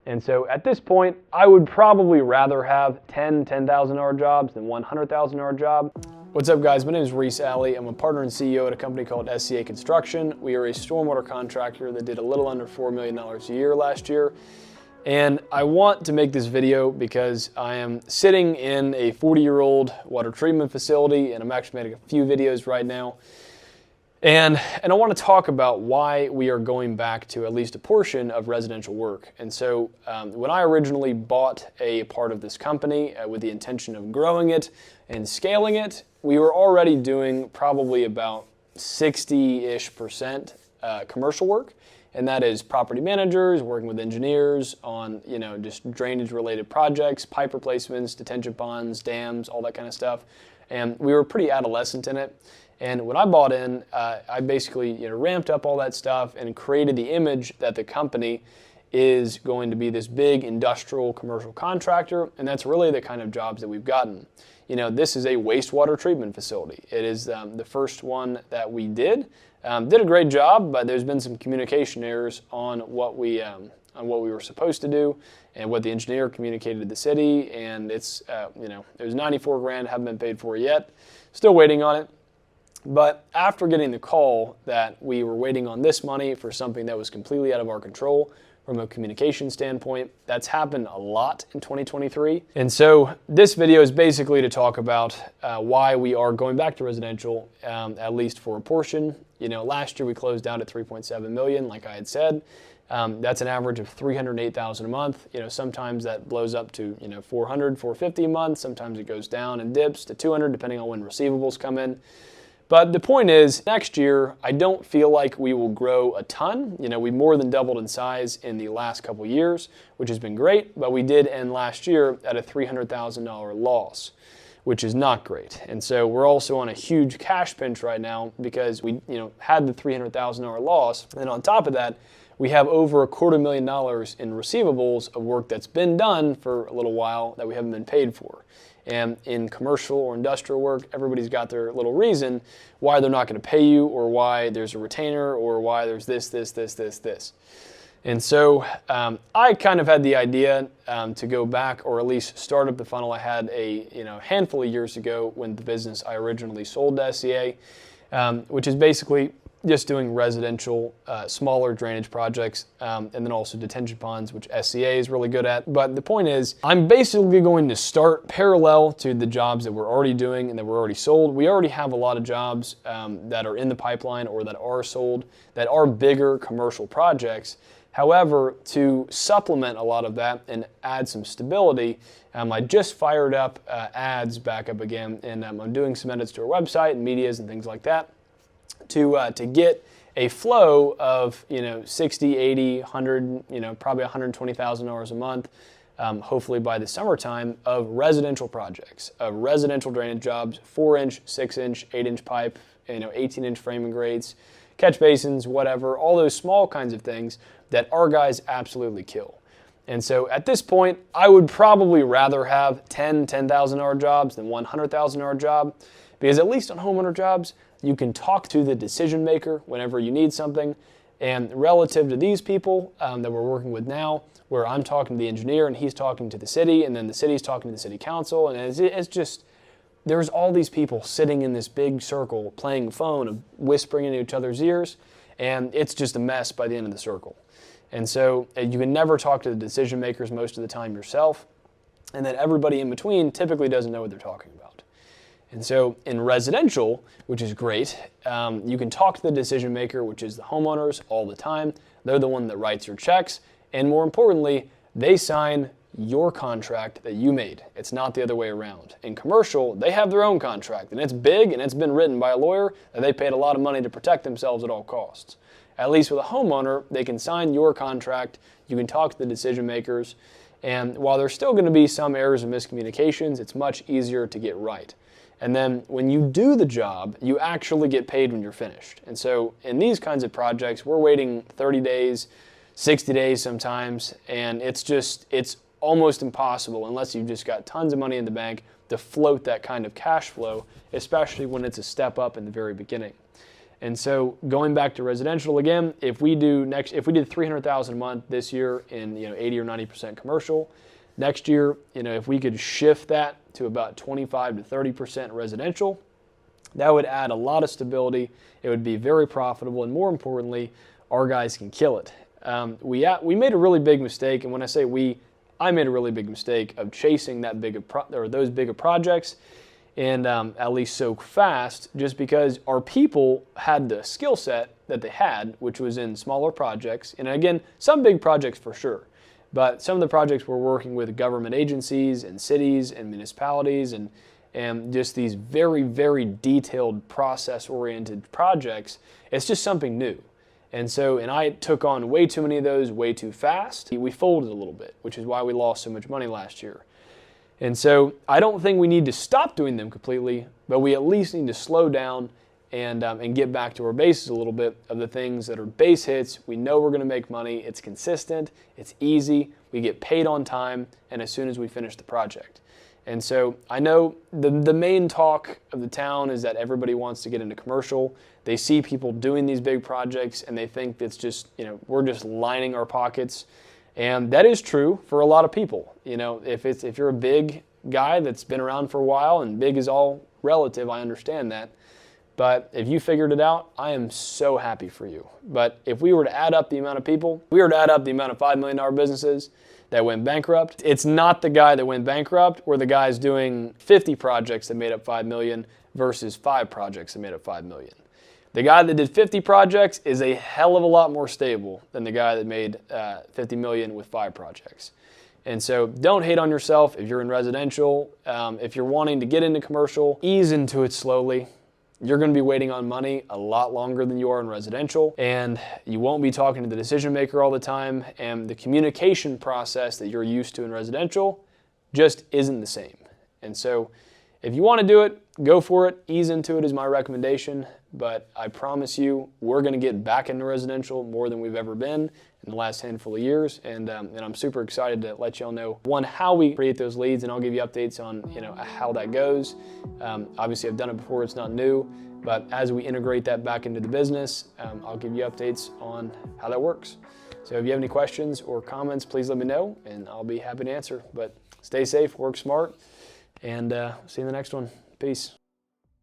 And so at this point, I would probably rather have 10 $10,000 jobs than one $100,000 job. What's up, guys? My name is Reese Alley. I'm a partner and CEO at a company called SCA Construction. We are a stormwater contractor that did a little under $4 million a year last year. And I want to make this video because I am sitting in a 40-year-old water treatment facility, and I'm actually making a few videos right now. And I want to talk about why we are going back to at least a portion of residential work. And so when I originally bought a part of this company with the intention of growing it and scaling it, we were already doing probably about 60-ish% commercial work. And that is property managers, working with engineers on, just drainage related projects, pipe replacements, detention ponds, dams, all that kind of stuff. And we were pretty adolescent in it. And when I bought in, I basically ramped up all that stuff and created the image that the company is going to be this big industrial commercial contractor, and that's really the kind of jobs that we've gotten. This is a wastewater treatment facility. It is the first one that we did. Did a great job, but there's been some communication errors on what we were supposed to do and what the engineer communicated to the city, and it's there's 94 grand, haven't been paid for yet. Still waiting on it. But after getting the call that we were waiting on this money for something that was completely out of our control from a communication standpoint, that's happened a lot in 2023. And so this video is basically to talk about why we are going back to residential, at least for a portion. Last year we closed out at 3.7 million, like I had said. That's an average of 308,000 a month. Sometimes that blows up to 400, 450 a month. Sometimes it goes down and dips to 200, depending on when receivables come in. But the point is, next year, I don't feel like we will grow a ton. We more than doubled in size in the last couple years, which has been great, but we did end last year at a $300,000 loss, which is not great. And so we're also on a huge cash pinch right now because we had the $300,000 loss, and on top of that, we have over $250,000 in receivables of work that's been done for a little while that we haven't been paid for. And in commercial or industrial work, everybody's got their little reason why they're not going to pay you, or why there's a retainer, or why there's this. And so I kind of had the idea to go back, or at least start up the funnel I had a handful of years ago when the business I originally sold to SCA, which is basically just doing residential, smaller drainage projects, and then also detention ponds, which SCA is really good at. But the point is, I'm basically going to start parallel to the jobs that we're already doing and that we're already sold. We already have a lot of jobs that are in the pipeline or that are sold that are bigger commercial projects. However, to supplement a lot of that and add some stability, I just fired up ads back up again, and I'm doing some edits to our website and medias and things like that, to get a flow of 60, 80, 100, probably $120,000 a month, hopefully by the summertime, of residential projects, of residential drainage jobs, 4-inch, 6-inch, 8-inch pipe, 18-inch framing grates, catch basins, whatever, all those small kinds of things that our guys absolutely kill. And so at this point, I would probably rather have 10 $10,000 jobs than one $100,000 job, because at least on homeowner jobs, you can talk to the decision maker whenever you need something. And relative to these people that we're working with now, where I'm talking to the engineer and he's talking to the city, and then the city's talking to the city council, and it's just, there's all these people sitting in this big circle playing phone, whispering into each other's ears, and it's just a mess by the end of the circle. And so you can never talk to the decision makers most of the time yourself, and then everybody in between typically doesn't know what they're talking about. And so in residential, which is great, you can talk to the decision maker, which is the homeowners, all the time. They're the one that writes your checks. And more importantly, they sign your contract that you made. It's not the other way around. In commercial, they have their own contract, and it's big, and it's been written by a lawyer, and they paid a lot of money to protect themselves at all costs. At least with a homeowner, they can sign your contract. You can talk to the decision makers. And while there's still going to be some errors and miscommunications, it's much easier to get right. And then when you do the job, you actually get paid when you're finished. And so in these kinds of projects, we're waiting 30 days, 60 days sometimes, and it's almost impossible unless you've just got tons of money in the bank to float that kind of cash flow, especially when it's a step up in the very beginning. And so going back to residential again, if we did 300,000 a month this year in 80 or 90% commercial, next year, if we could shift that to about 25 to 30% residential, that would add a lot of stability. It would be very profitable, and more importantly, our guys can kill it. We made a really big mistake, and when I say we, I made a really big mistake of chasing that those bigger projects, and at least so fast, just because our people had the skill set that they had, which was in smaller projects, and again, some big projects for sure, but some of the projects we're working with government agencies and cities and municipalities and just these very, very detailed process-oriented projects, it's just something new. And I took on way too many of those way too fast. We folded a little bit, which is why we lost so much money last year. And so I don't think we need to stop doing them completely, but we at least need to slow down and get back to our bases a little bit of the things that are base hits. We know we're going to make money. It's consistent. It's easy. We get paid on time, and as soon as we finish the project. And so I know the main talk of the town is that everybody wants to get into commercial. They see people doing these big projects, and they think that's just, we're just lining our pockets. And that is true for a lot of people. If you're a big guy that's been around for a while, and big is all relative, I understand that. But if you figured it out, I am so happy for you. But if we were to add up the amount of people, we were to add up the amount of $5 million businesses that went bankrupt, it's not the guy that went bankrupt or the guy's doing 50 projects that made up $5 million versus 5 projects that made up $5 million. The guy that did 50 projects is a hell of a lot more stable than the guy that made 50 million with 5 projects. And so don't hate on yourself if you're in residential. If you're wanting to get into commercial, ease into it slowly. You're going to be waiting on money a lot longer than you are in residential, and you won't be talking to the decision maker all the time, and the communication process that you're used to in residential just isn't the same. And so if you want to do it, go for it. Ease into it is my recommendation, but I promise you we're going to get back into residential more than we've ever been in the last handful of years, and I'm super excited to let y'all know, one, how we create those leads, and I'll give you updates on how that goes. Obviously, I've done it before, it's not new, but as we integrate that back into the business, I'll give you updates on how that works. So if you have any questions or comments, please let me know, and I'll be happy to answer. But stay safe, work smart, and see you in the next one. Peace.